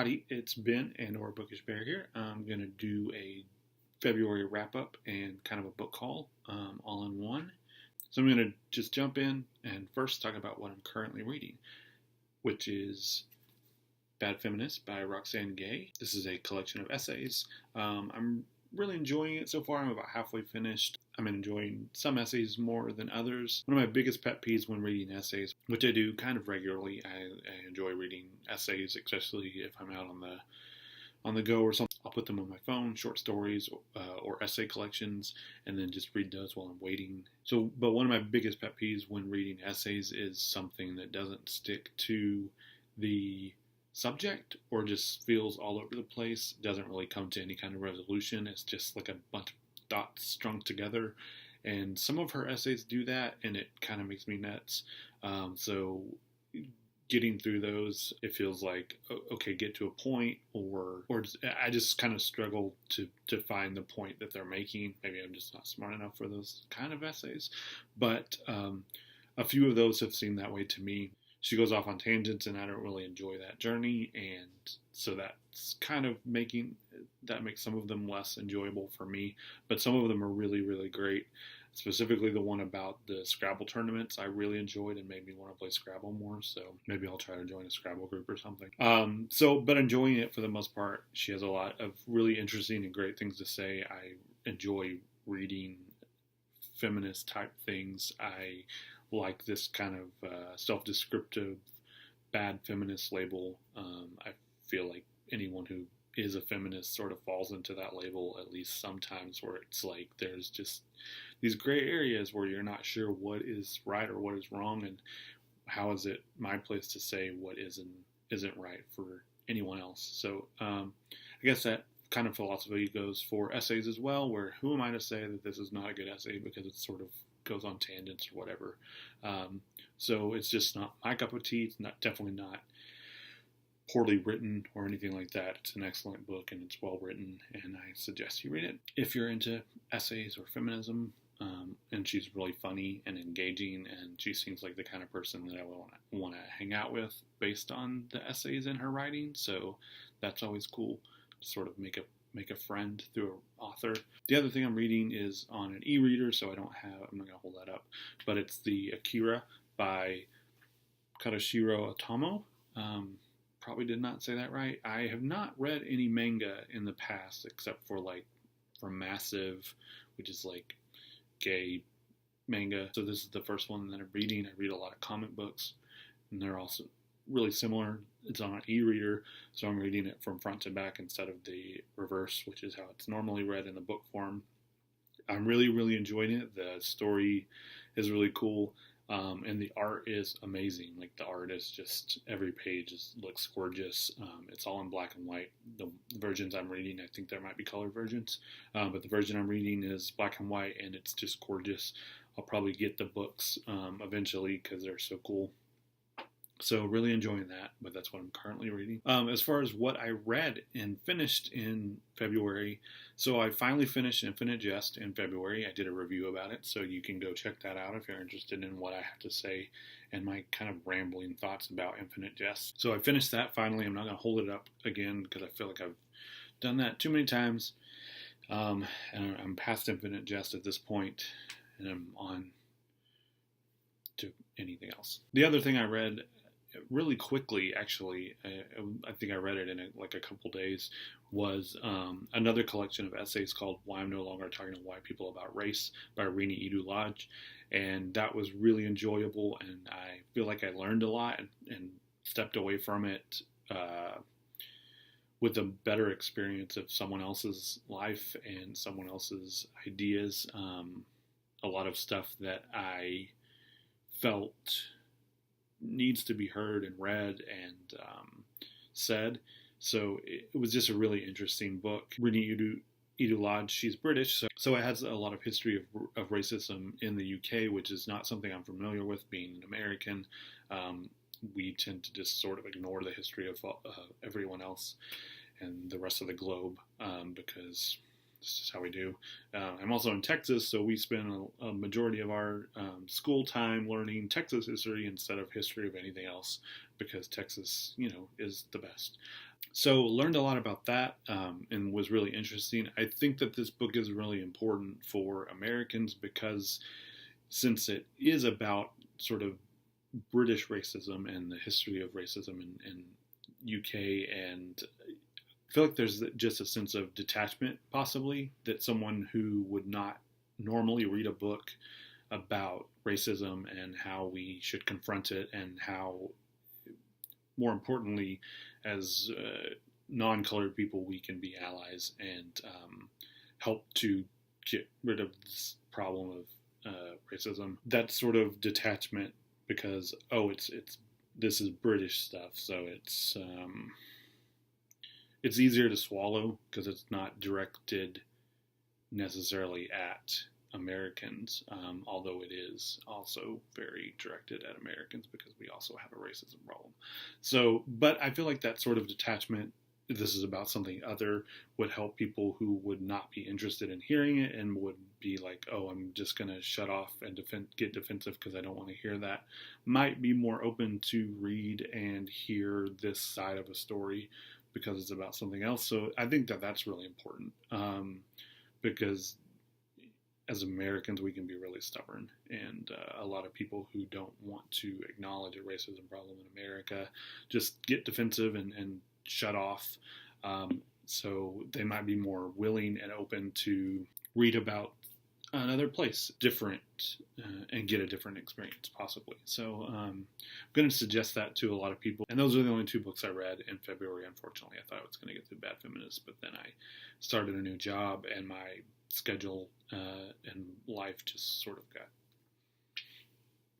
Howdy, it's Ben and or Bookish Bear here. I'm going to do a February wrap-up and kind of a book haul all in one. So I'm going to just jump in and first talk about what I'm currently reading, which is Bad Feminist by Roxane Gay. This is a collection of essays. I'm really enjoying it so far. I'm about halfway finished. I'm enjoying some essays more than others. One of my biggest pet peeves when reading essays, which I do kind of regularly, I enjoy reading essays, especially if I'm out on the go or something. I'll put them on my phone, short stories or essay collections, and then just read those while I'm waiting. But one of my biggest pet peeves when reading essays is something that doesn't stick to the subject or just feels all over the place, doesn't really come to any kind of resolution. It's just like a bunch of dots strung together, and some of her essays do that, and it kind of makes me nuts. So getting through those, it feels like, okay, get to a point, or I just kind of struggle to find the point that they're making. Maybe I'm just not smart enough for those kind of essays, but a few of those have seemed that way to me. She goes off on tangents, and I don't really enjoy that journey, and so that's kind of makes some of them less enjoyable for me, but some of them are really, really great. Specifically the one about the Scrabble tournaments I really enjoyed and made me want to play Scrabble more, so maybe I'll try to join a Scrabble group or something. But enjoying it for the most part. She has a lot of really interesting and great things to say. I enjoy reading feminist type things. I like this kind of self-descriptive bad feminist label. I feel like anyone who is a feminist sort of falls into that label at least sometimes, where it's like there's just these gray areas where you're not sure what is right or what is wrong, and how is it my place to say what isn't right for anyone else. So I guess that kind of philosophy goes for essays as well, where who am I to say that this is not a good essay because it sort of goes on tangents or whatever. So it's just not my cup of tea. It's definitely not poorly written or anything like that. It's an excellent book, and it's well written, and I suggest you read it if you're into essays or feminism. And she's really funny and engaging, and she seems like the kind of person that I want to hang out with based on the essays in her writing. So that's always cool to sort of make a friend through an author. The other thing I'm reading is on an e-reader, so I'm not going to hold that up, but it's the Akira by Katsuhiro Otomo. Probably did not say that right. I have not read any manga in the past except for Massive, which is like gay manga. So this is the first one that I'm reading. I read a lot of comic books, and they're also really similar. It's on an e-reader, so I'm reading it from front to back instead of the reverse, which is how it's normally read in the book form. I'm really, really enjoying it. The story is really cool, and the art is amazing. Like, the art is just, every page looks gorgeous. It's all in black and white. The versions I'm reading, I think there might be color versions, but the version I'm reading is black and white, and it's just gorgeous. I'll probably get the books eventually because they're so cool. So really enjoying that, but that's what I'm currently reading. As far as what I read and finished in February, so I finally finished Infinite Jest in February. I did a review about it, so you can go check that out if you're interested in what I have to say and my kind of rambling thoughts about Infinite Jest. So I finished that finally. I'm not going to hold it up again because I feel like I've done that too many times. And I'm past Infinite Jest at this point, and I'm on to anything else. The other thing I read really quickly, actually, I think I read it in a couple days, was another collection of essays called Why I'm No Longer Talking to White People About Race by Reni Eddo-Lodge, and that was really enjoyable, and I feel like I learned a lot and stepped away from it with a better experience of someone else's life and someone else's ideas. A lot of stuff that I felt needs to be heard and read and said. So it was just a really interesting book. Reni Eddo-Lodge, she's British, so it has a lot of history of racism in the UK, which is not something I'm familiar with, being an American. We tend to just sort of ignore the history of everyone else and the rest of the globe because This is how we do. I'm also in Texas, so we spend a majority of our school time learning Texas history instead of history of anything else, because Texas, is the best. So learned a lot about that, and was really interesting. I think that this book is really important for Americans because since it is about sort of British racism and the history of racism in UK, and I feel like there's just a sense of detachment, possibly, that someone who would not normally read a book about racism and how we should confront it, and how, more importantly, as non-colored people, we can be allies and help to get rid of this problem of racism. That sort of detachment, because this is British stuff, so it's easier to swallow because it's not directed necessarily at Americans, although it is also very directed at Americans because we also have a racism problem. So, but I feel like that sort of detachment, if this is about something other, would help people who would not be interested in hearing it and would be like, oh, I'm just going to shut off and get defensive because I don't want to hear that, might be more open to read and hear this side of a story because it's about something else. So I think that that's really important, because as Americans, we can be really stubborn, and a lot of people who don't want to acknowledge a racism problem in America just get defensive and shut off. So they might be more willing and open to read about another place, different, and get a different experience, possibly. So I'm going to suggest that to a lot of people. And those are the only two books I read in February, unfortunately. I thought I was going to get through Bad Feminist, but then I started a new job, and my schedule and life just sort of got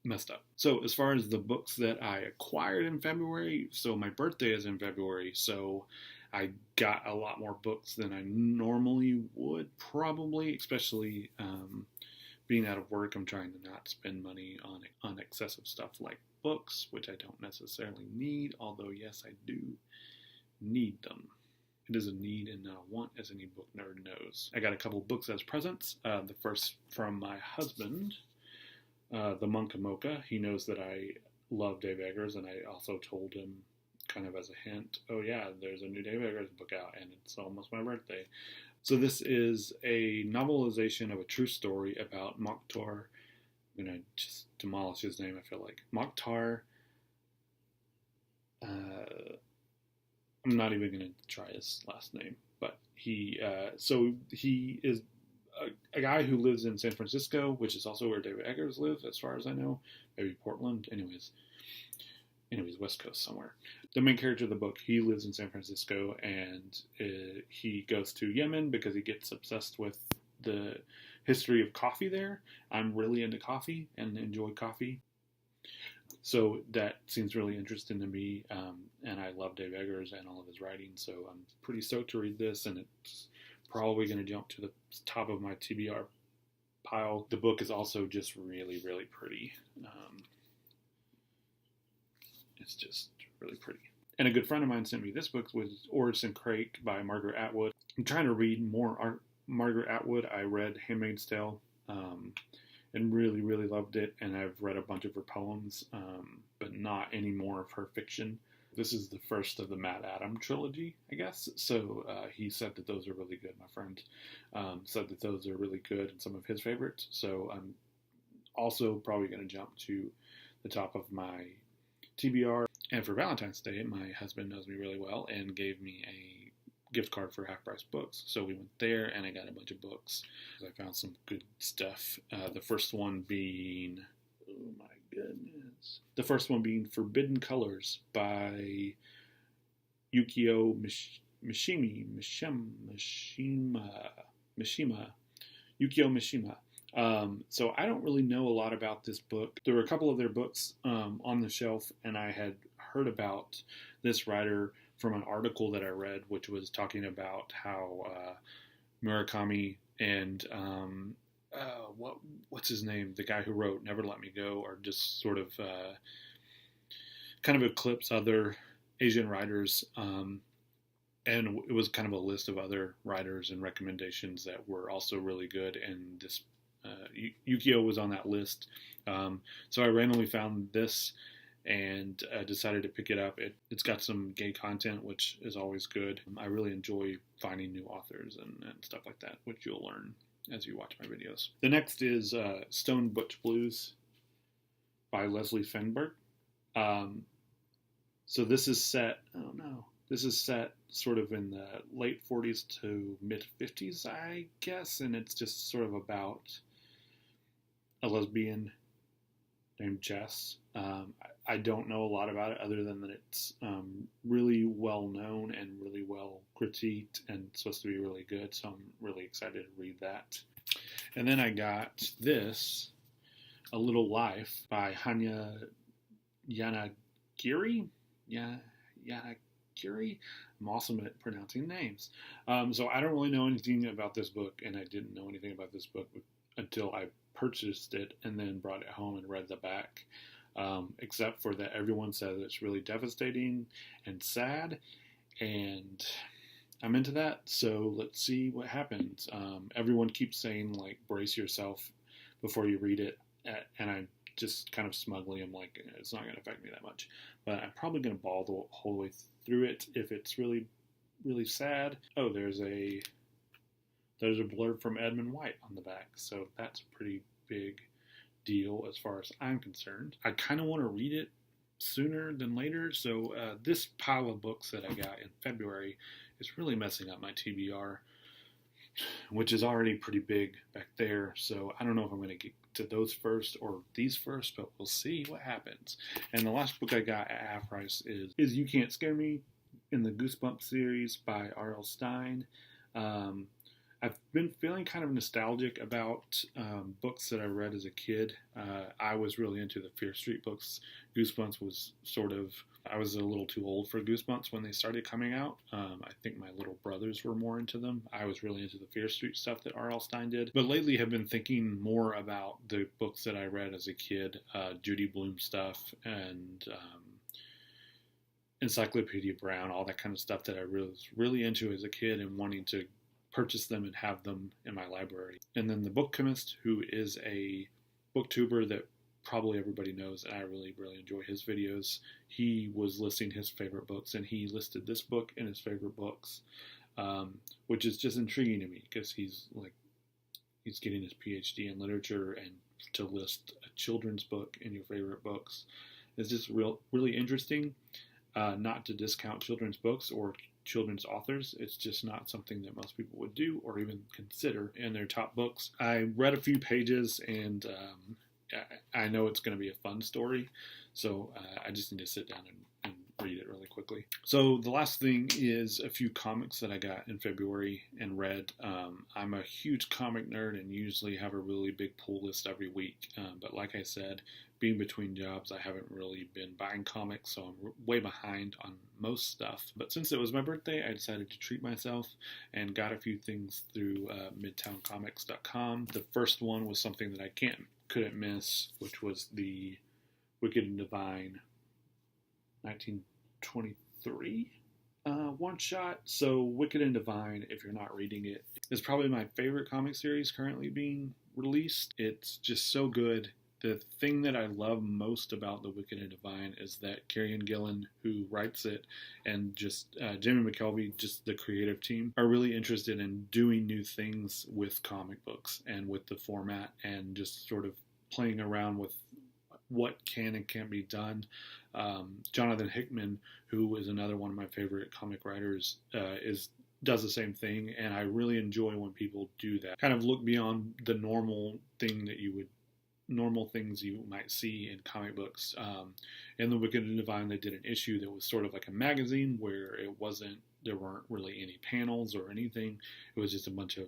messed up. So as far as the books that I acquired in February, so my birthday is in February, so I got a lot more books than I normally would, probably, especially being out of work. I'm trying to not spend money on excessive stuff like books, which I don't necessarily need, although yes, I do need them. It is a need and not a want, as any book nerd knows. I got a couple books as presents. The first from my husband, The Monk of Mokha. He knows that I love Dave Eggers, and I also told him, kind of as a hint, oh yeah, there's a new Dave Eggers book out, and it's almost my birthday. So this is a novelization of a true story about Mokhtar. I'm going to just demolish his name, I feel like. Mokhtar. I'm not even going to try his last name, but he is a guy who lives in San Francisco, which is also where David Eggers lives, as far as I know. Maybe Portland. Anyways, West Coast somewhere. The main character of the book, he lives in San Francisco, and he goes to Yemen because he gets obsessed with the history of coffee there. I'm really into coffee and enjoy coffee. So that seems really interesting to me, and I love Dave Eggers and all of his writing, so I'm pretty stoked to read this, and it's probably going to jump to the top of my TBR pile. The book is also just really, really pretty. It's just really pretty. And a good friend of mine sent me this book, was Oryx and Crake by Margaret Atwood. I'm trying to read more Margaret Atwood. I read Handmaid's Tale, and really, really loved it, and I've read a bunch of her poems, but not any more of her fiction. This is the first of the Matt Adam trilogy, I guess, so he said that those are really good. My friend said that those are really good and some of his favorites, so I'm also probably going to jump to the top of my TBR. And for Valentine's Day, my husband knows me really well and gave me a gift card for Half Price Books. So we went there, and I got a bunch of books. I found some good stuff. The first one being, oh my goodness, the first one being Forbidden Colors by Yukio Mishima. Yukio Mishima. So I don't really know a lot about this book. There were a couple of their books on the shelf, and I had heard about this writer from an article that I read, which was talking about how Murakami and what's his name, the guy who wrote Never Let Me Go, are just sort of kind of eclipse other Asian writers. and it was kind of a list of other writers and recommendations that were also really good. And this Yukio was on that list. So I randomly found this and decided to pick it up. It's got some gay content, which is always good. I really enjoy finding new authors and stuff like that, which you'll learn as you watch my videos. The next is Stone Butch Blues by Leslie Feinberg. So this is set, this is set sort of in the late 40s to mid 50s, I guess, and it's just sort of about a lesbian named Jest. I don't know a lot about it other than that it's really well known and really well critiqued and supposed to be really good, so I'm really excited to read that. And then I got this, A Little Life by Hanya Yanagihara. Yanagihara? I'm awesome at pronouncing names. So I don't really know anything about this book, and I didn't know anything about this book until I purchased it and then brought it home and read the back. Except for that everyone says it's really devastating and sad, and I'm into that, so let's see what happens. Everyone keeps saying, like, brace yourself before you read it, and I just kind of smugly am like, it's not going to affect me that much, but I'm probably going to bawl the whole way through it if it's really, really sad. Oh, there's a blurb from Edmund White on the back, so that's a pretty big deal as far as I'm concerned. I kind of want to read it sooner than later, so this pile of books that I got in February is really messing up my TBR, which is already pretty big back there, so I don't know if I'm going to get to those first or these first, but we'll see what happens. And the last book I got at half price is You Can't Scare Me in the Goosebumps series by R.L. Stine. I've been feeling kind of nostalgic about books that I read as a kid. I was really into the Fear Street books. Goosebumps was I was a little too old for Goosebumps when they started coming out. I think my little brothers were more into them. I was really into the Fear Street stuff that R.L. Stine did. But lately have been thinking more about the books that I read as a kid, Judy Blume stuff, and Encyclopedia Brown, all that kind of stuff that I was really into as a kid and wanting to purchase them and have them in my library. And then The Bookchemist, who is a booktuber that probably everybody knows, and I really, really enjoy his videos. He was listing his favorite books, and he listed this book in his favorite books, which is just intriguing to me because he's getting his PhD in literature, and to list a children's book in your favorite books is just really interesting. Not to discount children's books or children's authors. It's just not something that most people would do or even consider in their top books. I read a few pages, and I know it's going to be a fun story, so I just need to sit down and read it really quickly. So the last thing is a few comics that I got in February and read. I'm a huge comic nerd and usually have a really big pull list every week, but like I said, being between jobs, I haven't really been buying comics, so I'm way behind on most stuff. But since it was my birthday, I decided to treat myself and got a few things through MidtownComics.com. The first one was something that I couldn't miss, which was the Wicked and Divine 1923 one shot. So Wicked and Divine, if you're not reading it, is probably my favorite comic series currently being released. It's just so good. The thing that I love most about The Wicked and Divine is that Carrie and Gillen, who writes it, and just Jamie McKelvey, just the creative team, are really interested in doing new things with comic books and with the format, and just sort of playing around with what can and can't be done. Jonathan Hickman, who is another one of my favorite comic writers, does the same thing, and I really enjoy when people do that. Kind of look beyond the normal things you might see in comic books. In The Wicked and Divine, they did an issue that was sort of like a magazine where there weren't really any panels or anything. It was just a bunch of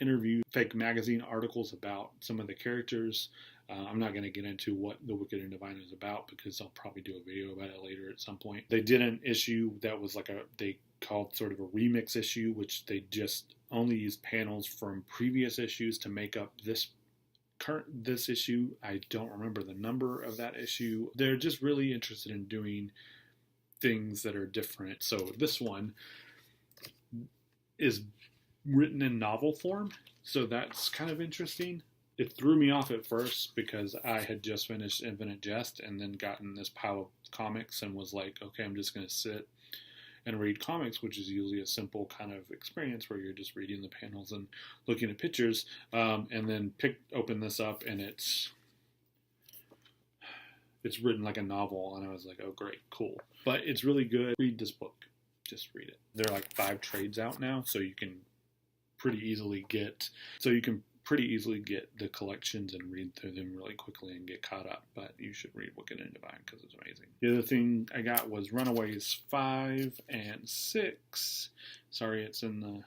interviews, fake magazine articles about some of the characters. I'm not going to get into what The Wicked and Divine is about because I'll probably do a video about it later at some point. They did an issue that was they called sort of a remix issue, which they just only used panels from previous issues to make up this issue. I don't remember the number of that issue. They're just really interested in doing things that are different. So this one, is written in novel form, so that's kind of interesting. It threw me off at first because I had just finished Infinite Jest and then gotten this pile of comics and was like, okay, I'm just going to sit and read comics, which is usually a simple kind of experience where you're just reading the panels and looking at pictures, and then open this up and it's written like a novel, and I was like, oh great, cool. But it's really good. Read this book. Just read it. There are like 5 trades out now, so you can pretty easily get the collections and read through them really quickly and get caught up. But you should read Wicked and Divine because it's amazing. The other thing I got was Runaways 5 and 6. Sorry, it's in the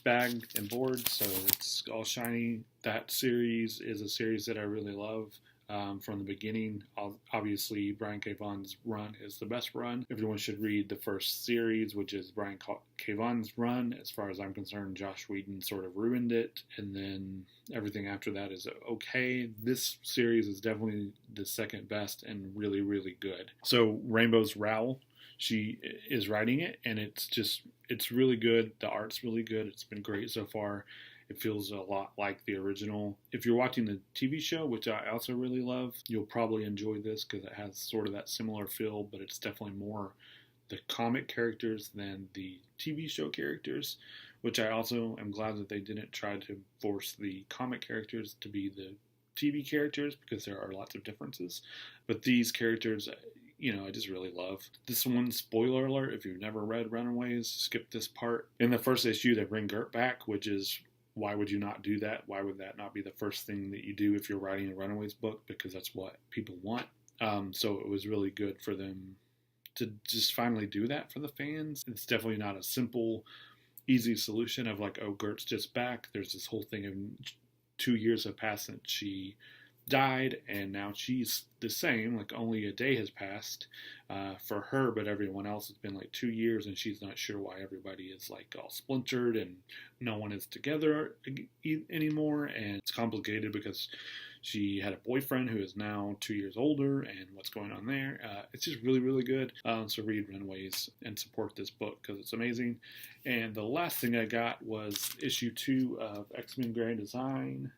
bag and board, so it's all shiny. That series is a series that I really love. From the beginning, obviously Brian K. Vaughan's run is the best run. Everyone should read the first series, which is Brian K. Vaughan's run. As far as I'm concerned, Joss Whedon sort of ruined it, and then everything after that is okay. This series is definitely the second best and really, really good. So Rainbow's Rowell, she is writing it, and it's really good. The art's really good. It's been great so far. It feels a lot like the original. If you're watching the TV show, which I also really love, you'll probably enjoy this because it has sort of that similar feel, but it's definitely more the comic characters than the TV show characters, which I also am glad that they didn't try to force the comic characters to be the TV characters because there are lots of differences. But these characters, I just really love. This one, spoiler alert, if you've never read Runaways, skip this part. In the first issue, they bring Gert back, which is, why would you not do that? Why would that not be the first thing that you do if you're writing a Runaways book? Because that's what people want. So it was really good for them to just finally do that for the fans. It's definitely not a simple, easy solution of like, oh, Gert's just back. There's this whole thing of 2 years have passed since she died, and now she's the same, like only a day has passed for her, but everyone else has been like 2 years, and she's not sure why everybody is like all splintered and no one is together anymore. And it's complicated because she had a boyfriend who is now 2 years older, and what's going on there. It's just really, really good. So read Runaways and support this book because it's amazing. And the last thing I got was issue 2 of X-Men Grand Design.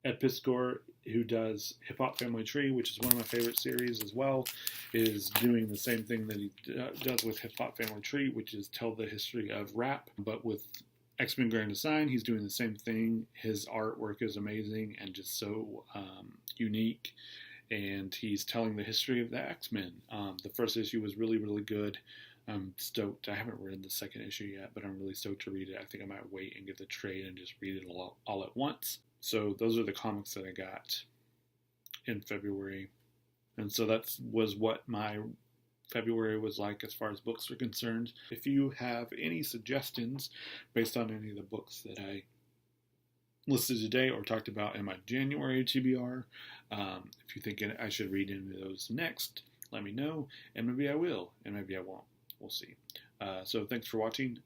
Ed Piskor, who does Hip Hop Family Tree, which is one of my favorite series as well, is doing the same thing that he does with Hip Hop Family Tree, which is tell the history of rap. But with X-Men Grand Design, he's doing the same thing. His artwork is amazing and just so unique, and he's telling the history of the X-Men. The first issue was really, really good. I'm stoked. I haven't read the second issue yet, but I'm really stoked to read it. I think I might wait and get the trade and just read it all at once. So those are the comics that I got in February. And so that was what my February was like as far as books are concerned. If you have any suggestions based on any of the books that I listed today or talked about in my January TBR, if you think I should read any of those next, let me know. And maybe I will, and maybe I won't. We'll see. So thanks for watching.